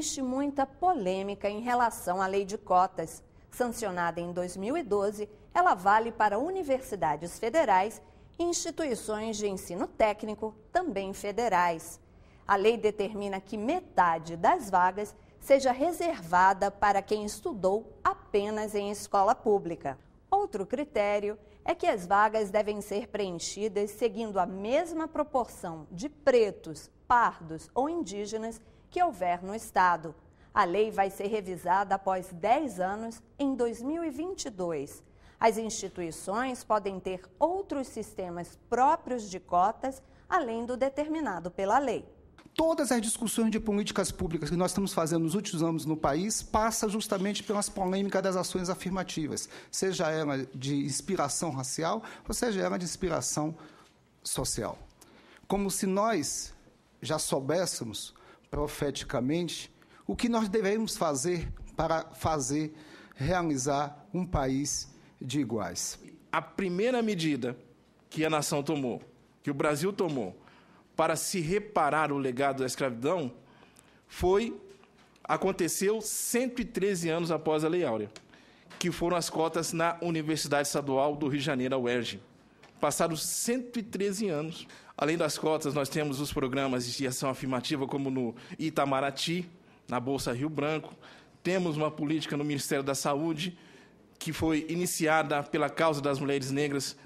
existe muita polêmica em relação à lei de cotas. Sancionada em 2012, ela vale para universidades federais e instituições de ensino técnico, também federais. A lei determina que metade das vagas seja reservada para quem estudou apenas em escola pública. Outro critério é que as vagas devem ser preenchidas seguindo a mesma proporção de pretos, pardos ou indígenas que houver no estado. A lei vai ser revisada após 10 anos, em 2022. As instituições podem ter outros sistemas próprios de cotas, além do determinado pela lei. Todas as discussões de políticas públicas que nós estamos fazendo nos últimos anos no país passa justamente pelas polêmicas das ações afirmativas, seja ela de inspiração racial ou seja ela de inspiração social. Como se nós já soubéssemos profeticamente o que nós devemos fazer para realizar um país de iguais. A primeira medida que a nação tomou, que o Brasil tomou, para se reparar o legado da escravidão, aconteceu 113 anos após a Lei Áurea, que foram as cotas na Universidade Estadual do Rio de Janeiro, a UERJ. Passados 113 anos. Além das cotas, nós temos os programas de ação afirmativa, como no Itamaraty, na Bolsa Rio Branco. Temos uma política no Ministério da Saúde, que foi iniciada pela causa das mulheres negras,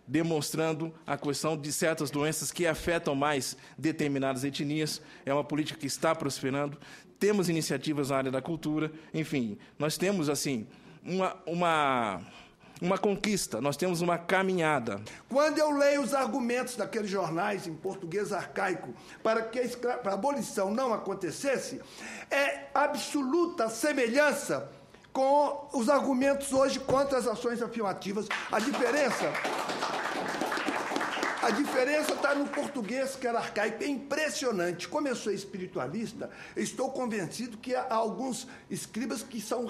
demonstrando a questão de certas doenças que afetam mais determinadas etnias. É uma política que está prosperando. Temos iniciativas na área da cultura. Enfim, nós temos, assim, uma conquista, nós temos uma caminhada. Quando eu leio os argumentos daqueles jornais em português arcaico para que a abolição não acontecesse, é absoluta semelhança com os argumentos hoje contra as ações afirmativas. A diferença está no português, que era arcaico. É impressionante. Como eu sou espiritualista, estou convencido que há alguns escribas que são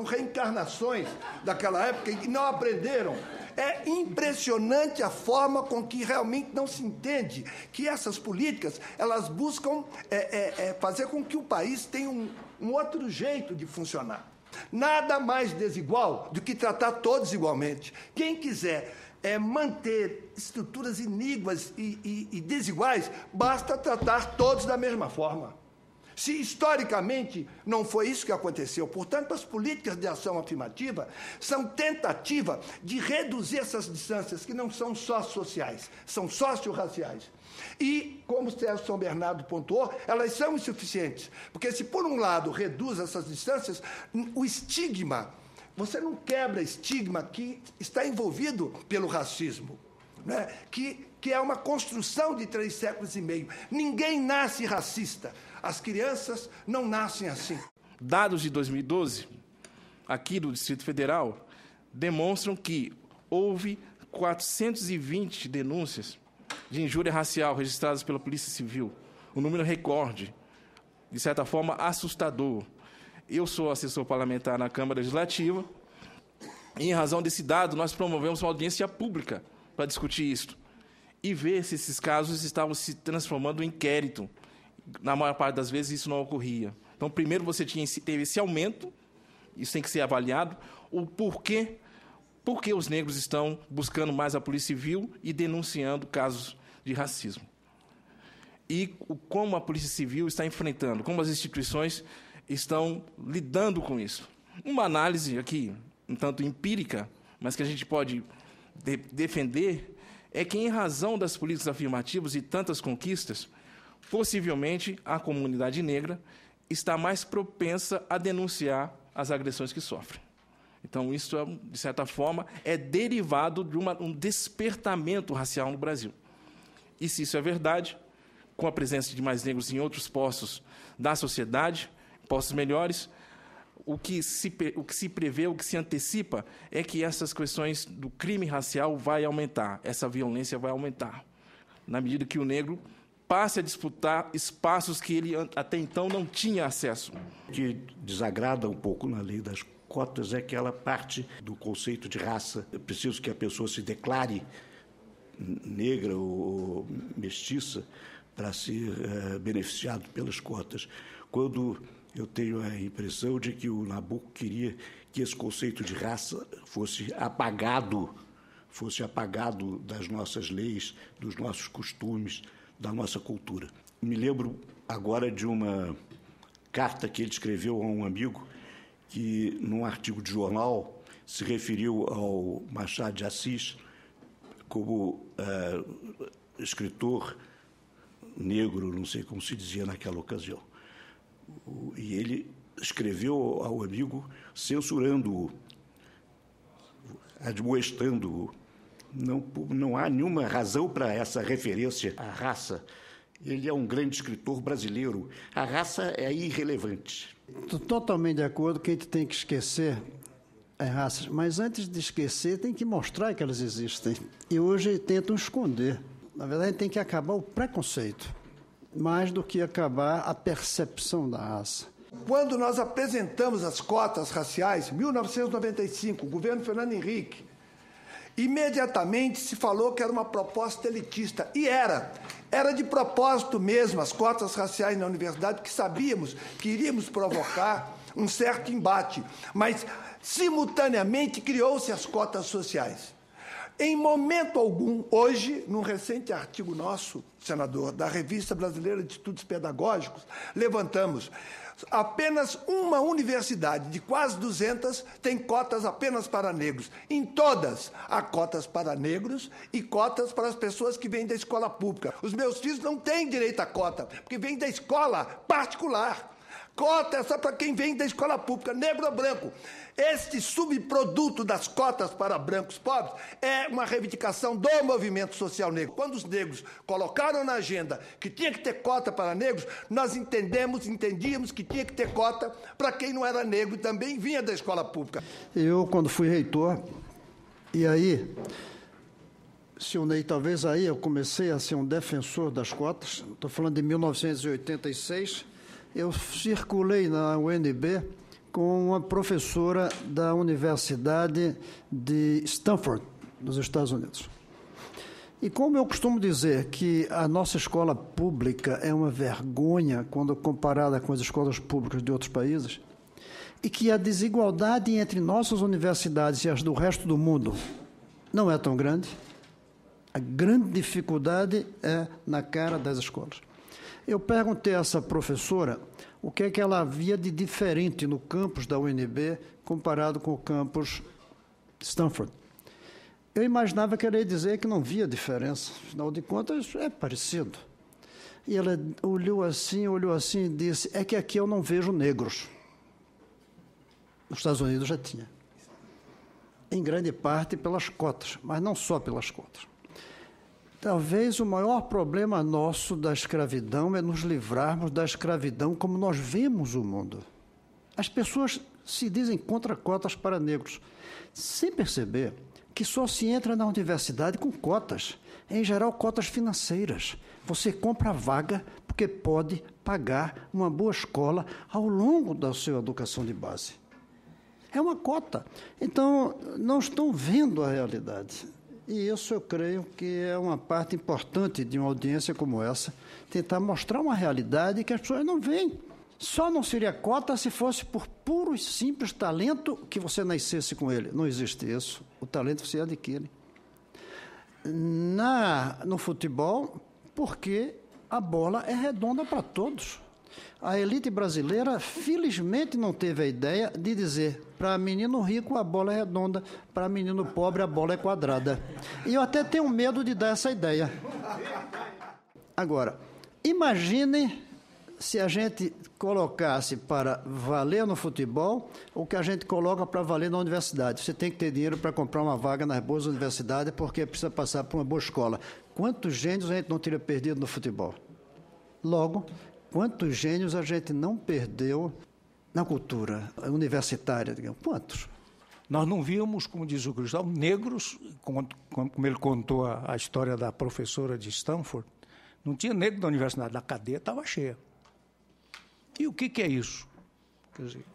reencarnações daquela época e não aprenderam. É impressionante a forma com que realmente não se entende que essas políticas, elas buscam fazer com que o país tenha um outro jeito de funcionar. Nada mais desigual do que tratar todos igualmente. Quem quiser manter estruturas iníquas e desiguais, basta tratar todos da mesma forma. Se historicamente não foi isso que aconteceu, portanto, as políticas de ação afirmativa são tentativa de reduzir essas distâncias que não são só sociais, são socio-raciais. E, como o Sérgio São Bernardo pontuou, elas são insuficientes, porque se por um lado reduz essas distâncias, o estigma, você não quebra estigma que está envolvido pelo racismo, né? que é uma construção de 3 séculos e meio. Ninguém nasce racista. As crianças não nascem assim. Dados de 2012, aqui do Distrito Federal, demonstram que houve 420 denúncias de injúria racial registradas pela Polícia Civil. Um número recorde, de certa forma, assustador. Eu sou assessor parlamentar na Câmara Legislativa e, em razão desse dado, nós promovemos uma audiência pública para discutir isso e ver se esses casos estavam se transformando em inquérito. Na maior parte das vezes, isso não ocorria. Então, primeiro você teve esse aumento, isso tem que ser avaliado, o porquê. Por que os negros estão buscando mais a Polícia Civil e denunciando casos de racismo? E como a Polícia Civil está enfrentando, como as instituições estão lidando com isso. Uma análise aqui, um tanto empírica, mas que a gente pode defender, é que, em razão das políticas afirmativas e tantas conquistas, possivelmente a comunidade negra está mais propensa a denunciar as agressões que sofre. Então, isso, de certa forma, é derivado de um despertamento racial no Brasil. E, se isso é verdade, com a presença de mais negros em outros postos da sociedade, postos melhores, o que se prevê, o que se antecipa, é que essas questões do crime racial vai aumentar, essa violência vai aumentar, na medida que o negro passe a disputar espaços que ele até então não tinha acesso. O que desagrada um pouco na lei das cotas é que ela parte do conceito de raça. É preciso que a pessoa se declare negra ou mestiça para ser beneficiado pelas cotas. Quando Eu tenho a impressão de que o Nabucco queria que esse conceito de raça fosse apagado das nossas leis, dos nossos costumes, da nossa cultura. Me lembro agora de uma carta que ele escreveu a um amigo que, num artigo de jornal, se referiu ao Machado de Assis como escritor negro, não sei como se dizia naquela ocasião. E ele escreveu ao amigo censurando-o, admoestando-o. Não há nenhuma razão para essa referência à raça. Ele é um grande escritor brasileiro. A raça é irrelevante. Estou totalmente de acordo que a gente tem que esquecer as raças, mas antes de esquecer, tem que mostrar que elas existem. E hoje tentam esconder. Na verdade, tem que acabar o preconceito, mais do que acabar a percepção da raça. Quando nós apresentamos as cotas raciais, em 1995, o governo Fernando Henrique, imediatamente se falou que era uma proposta elitista. E era de propósito mesmo, as cotas raciais na universidade, que sabíamos que iríamos provocar um certo embate. Mas, simultaneamente, criou-se as cotas sociais. Em momento algum, hoje, num recente artigo nosso, senador, da Revista Brasileira de Estudos Pedagógicos, levantamos: apenas uma universidade de quase 200 tem cotas apenas para negros. Em todas, há cotas para negros e cotas para as pessoas que vêm da escola pública. Os meus filhos não têm direito à cota, porque vêm da escola particular. Cota é só para quem vem da escola pública, negro ou branco. Este subproduto das cotas para brancos pobres é uma reivindicação do movimento social negro. Quando os negros colocaram na agenda que tinha que ter cota para negros, nós entendíamos que tinha que ter cota para quem não era negro e também vinha da escola pública. Eu, quando fui reitor, e aí, talvez aí eu comecei a ser um defensor das cotas, estou falando de 1986, eu circulei na UNB com uma professora da Universidade de Stanford, nos Estados Unidos. E como eu costumo dizer que a nossa escola pública é uma vergonha quando comparada com as escolas públicas de outros países, e que a desigualdade entre nossas universidades e as do resto do mundo não é tão grande, a grande dificuldade é na cara das escolas. Eu perguntei a essa professora o que é que ela via de diferente no campus da UNB comparado com o campus de Stanford. Eu imaginava que ela ia dizer que não via diferença, afinal de contas é parecido. E ela olhou assim e disse: é que aqui eu não vejo negros. Nos Estados Unidos já tinha. Em grande parte pelas cotas, mas não só pelas cotas. Talvez o maior problema nosso da escravidão é nos livrarmos da escravidão como nós vemos o mundo. As pessoas se dizem contra cotas para negros, sem perceber que só se entra na universidade com cotas, em geral cotas financeiras. Você compra a vaga porque pode pagar uma boa escola ao longo da sua educação de base. É uma cota. Então, não estão vendo a realidade. E isso eu creio que é uma parte importante de uma audiência como essa, tentar mostrar uma realidade que as pessoas não veem. Só não seria cota se fosse por puro e simples talento que você nascesse com ele. Não existe isso. O talento você adquire. No futebol, porque a bola é redonda para todos. A elite brasileira, felizmente, não teve a ideia de dizer: para menino rico a bola é redonda, para menino pobre a bola é quadrada. E eu até tenho medo de dar essa ideia. Agora, imagine se a gente colocasse para valer no futebol o que a gente coloca para valer na universidade. Você tem que ter dinheiro para comprar uma vaga nas boas universidades porque precisa passar por uma boa escola. Quantos gênios a gente não teria perdido no futebol? Logo, quantos gênios a gente não perdeu na cultura universitária? Digamos. Quantos? Nós não víamos, como diz o Cristóvão, negros, como ele contou a história da professora de Stanford, não tinha negro na universidade, a cadeia estava cheia. E o que é isso? Quer dizer,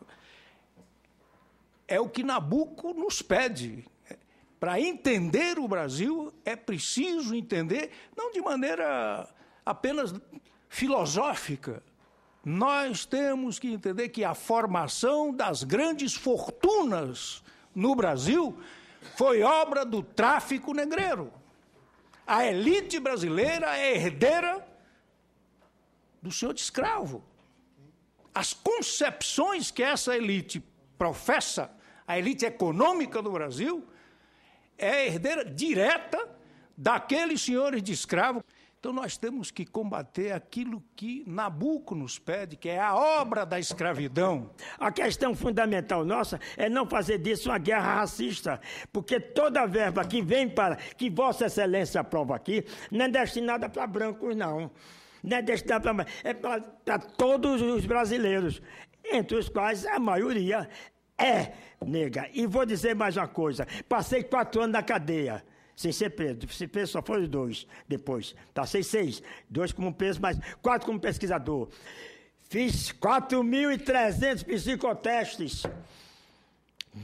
é o que Nabucco nos pede. Para entender o Brasil, é preciso entender, não de maneira apenas filosófica, Nós temos que entender que a formação das grandes fortunas no Brasil foi obra do tráfico negreiro. A elite brasileira é herdeira do senhor de escravo. As concepções que essa elite professa, a elite econômica do Brasil, é herdeira direta daqueles senhores de escravo. Então nós temos que combater aquilo que Nabuco nos pede, que é a obra da escravidão. A questão fundamental nossa é não fazer disso uma guerra racista, porque toda a verba que vem para, que Vossa Excelência aprova aqui, não é destinada para brancos, não. Não é destinada para todos os brasileiros, entre os quais a maioria é negra. E vou dizer mais uma coisa, passei 4 anos na cadeia, sem ser preso. Se preso só foram 2 depois. Passei 6. 2 como preso, mas 4 como pesquisador. Fiz 4.300 psicotestes.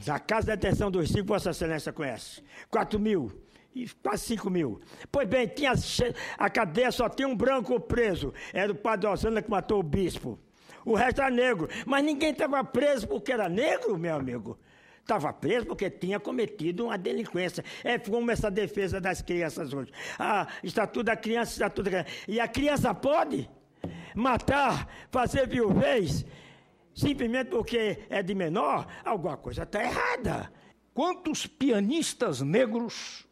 Na Casa de Detenção do Recife, Vossa Excelência conhece. 4.000. E quase 5.000. Pois bem, a cadeia só tinha um branco preso. Era o padre Osana que matou o bispo. O resto era negro. Mas ninguém estava preso porque era negro, meu amigo. Estava preso porque tinha cometido uma delinquência. É como essa defesa das crianças hoje. Estatuto da criança, estatuto da criança. E a criança pode matar, fazer viuvez, simplesmente porque é de menor? Alguma coisa está errada. Quantos pianistas negros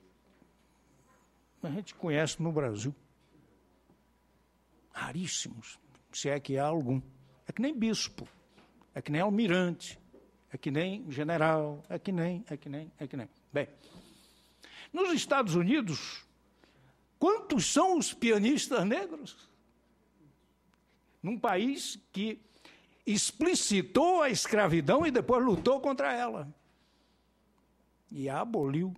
a gente conhece no Brasil? Raríssimos, se é que há algum. É que nem bispo, é que nem almirante. É que nem general, é que nem. Bem, nos Estados Unidos, quantos são os pianistas negros? Num país que explicitou a escravidão e depois lutou contra ela. E a aboliu.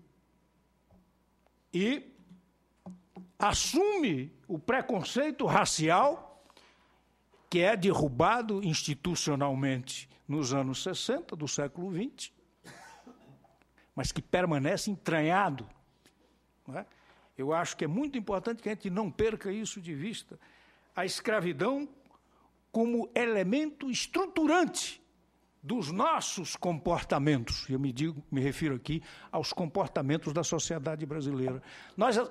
E assume o preconceito racial que é derrubado institucionalmente nos anos 60 do século XX, mas que permanece entranhado. Não é? Eu acho que é muito importante que a gente não perca isso de vista. A escravidão como elemento estruturante dos nossos comportamentos. Eu me refiro aqui aos comportamentos da sociedade brasileira.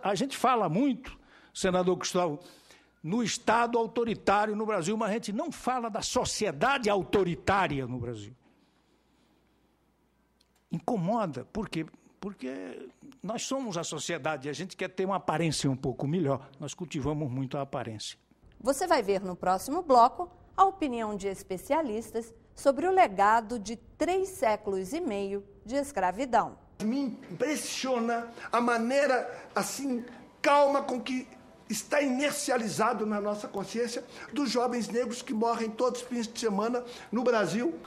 A gente fala muito, senador Cristóvão, no Estado autoritário no Brasil, mas a gente não fala da sociedade autoritária no Brasil. Incomoda, por quê? Porque nós somos a sociedade e a gente quer ter uma aparência um pouco melhor. Nós cultivamos muito a aparência. Você vai ver no próximo bloco a opinião de especialistas sobre o legado de 3 séculos e meio de escravidão. Me impressiona a maneira, assim, calma com que está inercializado na nossa consciência dos jovens negros que morrem todos os fins de semana no Brasil.